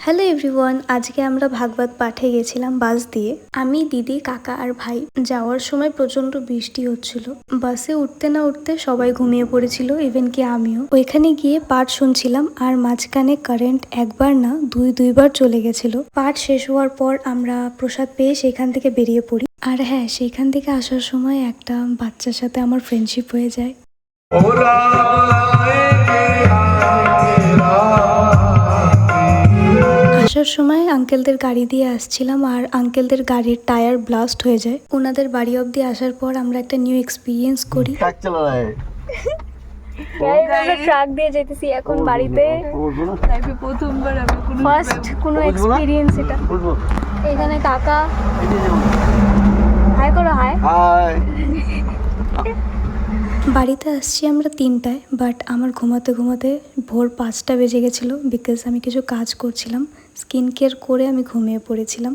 Hello everyone, আজকে আমরা ভাগবত পাঠে গেছিলাম বাস দিয়ে। আমি, দিদি, কাকা আর ভাই। যাওয়ার সময় প্রচন্ড বৃষ্টি হচ্ছিল। বাসে উঠতে না উঠতে সবাই ঘুমিয়ে পড়েছিল, ইভেন কি আমিও। ওইখানে গিয়ে পাঠ শুনছিলাম আর মাঝখানে কারেন্ট একবার না দুইবার চলে গেছিল। পাঠ শেষ হওয়ার পর আমরা প্রসাদ পেয়ে সেখান থেকে বেরিয়ে পড়ি। আর হ্যাঁ, সেইখান থেকে আসার সময় একটা বাচ্চার সাথে আমার ফ্রেন্ডশিপ হয়ে যায়। আসার সময় আঙ্কেলদের গাড়ি দিয়ে আসছিলাম আর আঙ্কেলদের গাড়ির টায়ার ব্লাস্ট হয়ে যায়। ওনাদের বাড়ি অব্দি আসার পর আমরা একটা নিউ এক্সপিরিয়েন্স করি। ট্রাক দিয়ে যেতেছি এখন বাড়িতে। ফার্স্ট কোনো এক্সপিরিয়েন্স এটা। এখানে কাকা হাই করো, হাই। বাড়িতে আসছি আমরা 3টায়, বাট আমার ঘুমাতে ঘুমাতে ভোর 5টা বেজে গেছিলো, বিকজ আমি কিছু কাজ করছিলাম। স্কিন কেয়ার করে আমি ঘুমিয়ে পড়েছিলাম।